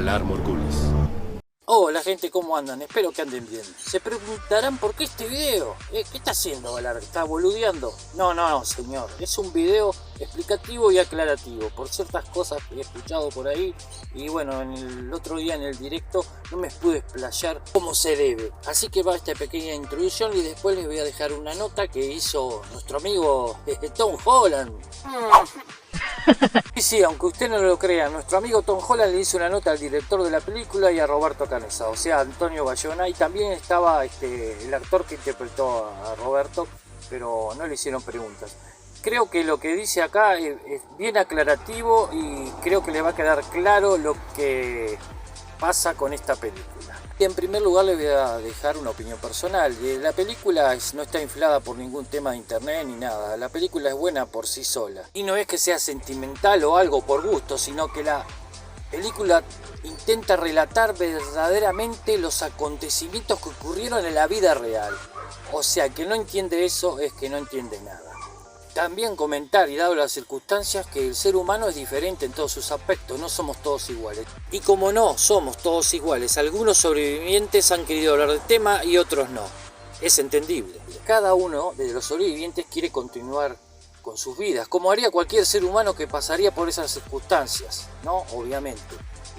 Valar Morgulis. Hola gente, ¿cómo andan? Espero que anden bien. Se preguntarán por qué este video. ¿Qué está haciendo Valar? ¿Está boludeando? No, señor. Es un video explicativo y aclarativo por ciertas cosas que he escuchado por ahí. Y bueno, en el otro día en el directo no me pude explayar como se debe. Así que va esta pequeña introducción y después les voy a dejar una nota que hizo nuestro amigo Tom Holland. Sí, aunque usted no lo crea, nuestro amigo Tom Holland le hizo una nota al director de la película y a Roberto Canessa, o sea, Antonio Bayona, y también estaba el actor que interpretó a Roberto, pero no le hicieron preguntas. Creo que lo que dice acá es bien aclarativo y creo que le va a quedar claro lo que pasa con esta película. Y en primer lugar les voy a dejar una opinión personal. La película no está inflada por ningún tema de internet ni nada. La película es buena por sí sola. Y no es que sea sentimental o algo por gusto, sino que la película intenta relatar verdaderamente los acontecimientos que ocurrieron en la vida real. O sea, que no entiende eso es que no entiende nada. También comentar, y dado las circunstancias, que el ser humano es diferente en todos sus aspectos, no somos todos iguales. Y como no somos todos iguales, algunos sobrevivientes han querido hablar del tema y otros no. Es entendible. Cada uno de los sobrevivientes quiere continuar con sus vidas, como haría cualquier ser humano que pasaría por esas circunstancias, ¿no? Obviamente.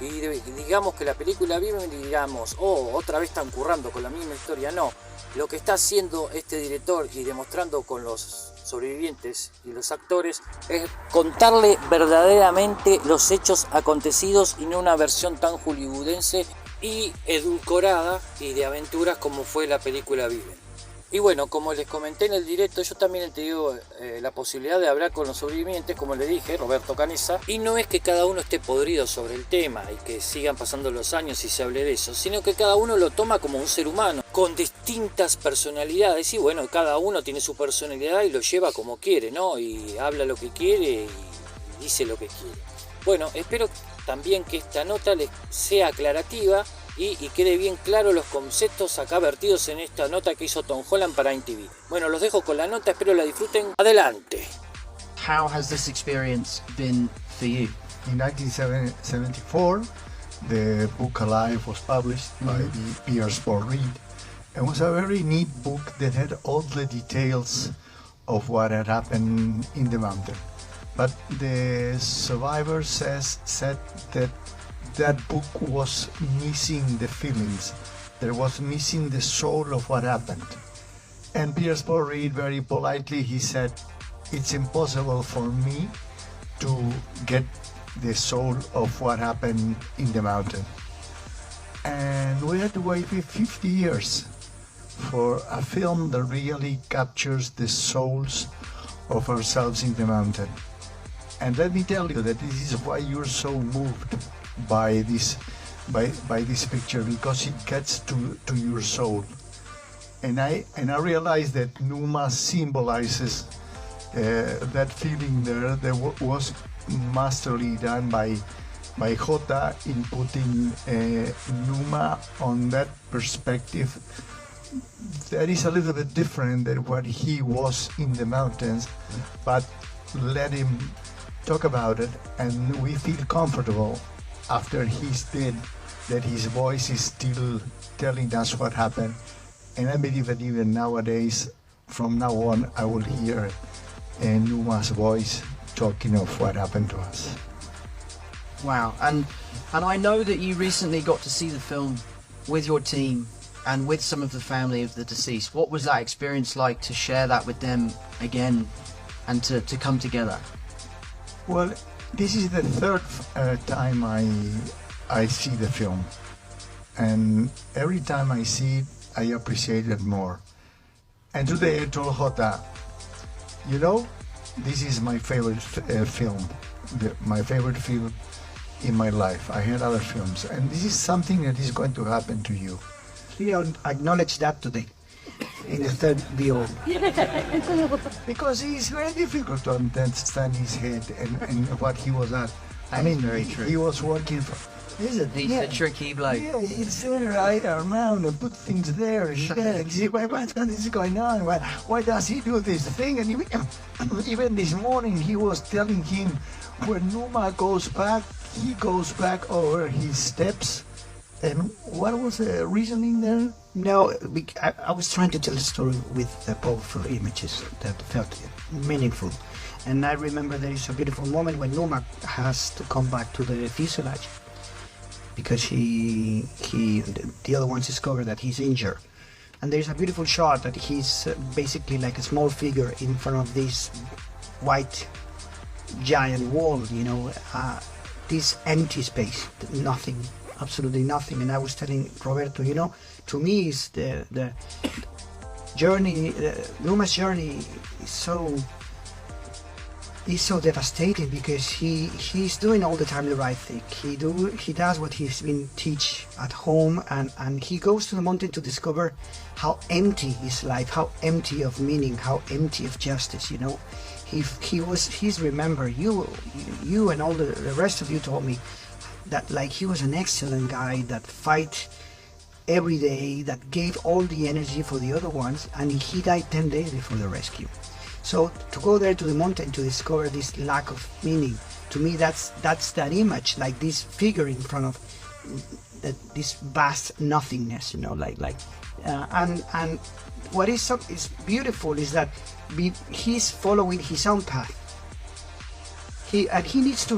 Y digamos que la película vive y digamos, otra vez están currando con la misma historia. No, lo que está haciendo este director y demostrando con los sobrevivientes y los actores es contarle verdaderamente los hechos acontecidos y no una versión tan hollywoodense y edulcorada y de aventuras como fue la película Viven. Y bueno, como les comenté en el directo, yo también he tenido la posibilidad de hablar con los sobrevivientes, como le dije, Roberto Canessa, y no es que cada uno esté podrido sobre el tema y que sigan pasando los años y se hable de eso, sino que cada uno lo toma como un ser humano, con distintas personalidades, y bueno, cada uno tiene su personalidad y lo lleva como quiere, ¿no? Y habla lo que quiere y dice lo que quiere. Bueno, espero también que esta nota les sea aclarativa y quede bien claro los conceptos acá vertidos en esta nota que hizo Tom Holland para MTV. Bueno, los dejo con la nota, espero la disfruten. Adelante. How has this experience been for you? In 1974, the book Alive was published by the Piers Reed. It was a very neat book that had all the details of what had happened in the mountain. But the survivor said that book was missing the feelings. There was missing the soul of what happened. And Piers Reed, very politely, he said, it's impossible for me to get the soul of what happened in the mountain. And we had to wait 50 years for a film that really captures the souls of ourselves in the mountain. And let me tell you that this is why you're so moved by this picture, because it gets to your soul. And I realized that Numa symbolizes that feeling there that was masterly done by Jota in putting Numa on that perspective that is a little bit different than what he was in the mountains, but let him talk about it, and we feel comfortable after he's dead that his voice is still telling us what happened. And I believe that even nowadays, from now on, I will hear Numa's voice talking of what happened to us. Wow, and I know that you recently got to see the film with your team and with some of the family of the deceased. What was that experience like to share that with them again and to come together? Well, this is the third time I see the film, and every time I see it, I appreciate it more. And today I told Jota, you know, this is my favorite film, my favorite film in my life. I had other films, and this is something that is going to happen to you. We acknowledge that today in the third view. Because it's very difficult to understand his head and what he was at. I mean, very true. He was working Is it? He's a tricky bloke. Yeah, it's right around and put things there. Yeah, you see, what is going on? Why does he do this thing? And even this morning he was telling him when Numa goes back, he goes back over his steps. And what was the reasoning there? No, I was trying to tell a story with powerful images that felt meaningful. And I remember there is a beautiful moment when Numa has to come back to the fuselage because the other ones discover that he's injured. And there's a beautiful shot that he's basically like a small figure in front of this white giant wall, this empty space, nothing, absolutely nothing. And I was telling Roberto, to me is the journey, Numa's journey is so devastating because he's doing all the time the right thing. He does what he's been taught at home, and he goes to the mountain to discover how empty is life, how empty of meaning, how empty of justice. He's remember you and all the rest of you told me that like he was an excellent guy that fight every day, that gave all the energy for the other ones, and he died 10 days before the rescue. So to go there to the mountain to discover this lack of meaning, to me that's that image, like this figure in front of this vast nothingness, and what is beautiful is that he's following his own path. He needs to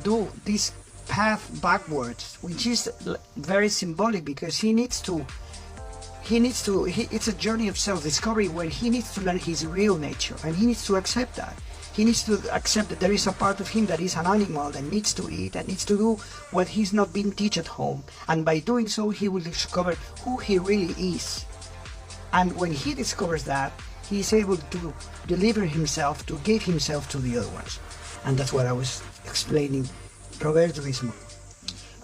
do this path backwards, which is very symbolic because it's a journey of self-discovery where he needs to learn his real nature, and he needs to accept that. He needs to accept that there is a part of him that is an animal that needs to eat, that needs to do what he's not been taught at home. And by doing so, he will discover who he really is. And when he discovers that, he is able to deliver himself, to give himself to the other ones. And that's what I was explaining Roberto this morning.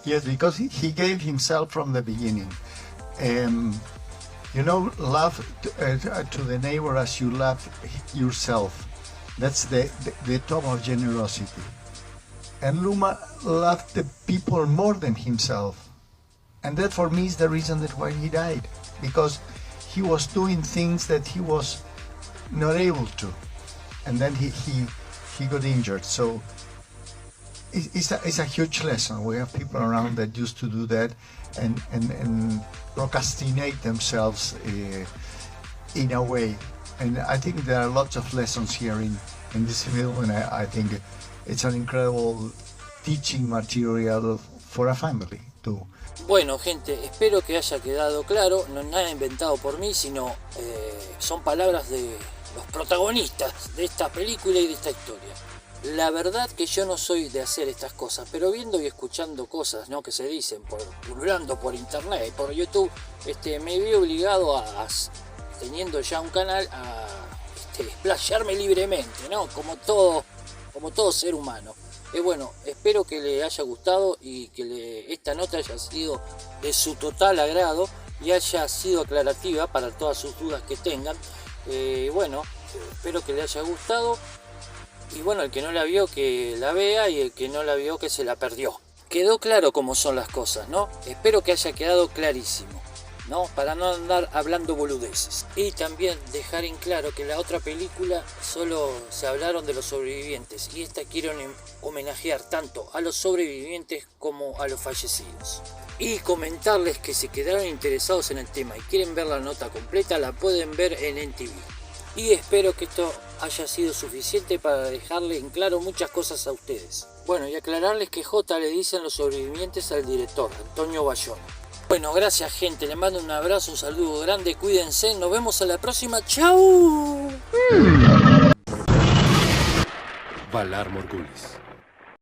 Yes, because he gave himself from the beginning. Love to the neighbor as you love yourself. That's the top of generosity. And Numa loved the people more than himself. And that for me is the reason that why he died. Because he was doing things that he was not able to. And then he got injured. So it's a huge lesson. We have people around that used to do that and procrastinate themselves in a way. And I think there are lots of lessons here in this film, and I think it's an incredible teaching material for a family too. Bueno, gente, espero que haya quedado claro. No es nada inventado por mí, sino son palabras de los protagonistas de esta película y de esta historia. La verdad que yo no soy de hacer estas cosas, pero viendo y escuchando cosas, ¿no?, que se dicen, pululando por internet, por YouTube, me vi obligado teniendo ya un canal, a explayarme libremente, ¿no?, como todo ser humano. Bueno, espero que le haya gustado y que esta nota haya sido de su total agrado y haya sido aclarativa para todas sus dudas que tengan. Bueno, espero que le haya gustado. Y bueno, el que no la vio que la vea, y el que no la vio que se la perdió. Quedó claro cómo son las cosas, ¿no? Espero que haya quedado clarísimo, ¿no? Para no andar hablando boludeces. Y también dejar en claro que la otra película solo se hablaron de los sobrevivientes, y esta quiero homenajear tanto a los sobrevivientes como a los fallecidos. Y comentarles que si quedaron interesados en el tema y quieren ver la nota completa, la pueden ver en NTV. Y espero que esto haya sido suficiente para dejarle en claro muchas cosas a ustedes. Bueno, y aclararles que J le dicen los sobrevivientes al director, Antonio Bayona. Bueno, gracias, gente, les mando un abrazo, un saludo grande, cuídense, nos vemos a la próxima, ¡chau! Valar Morgulis.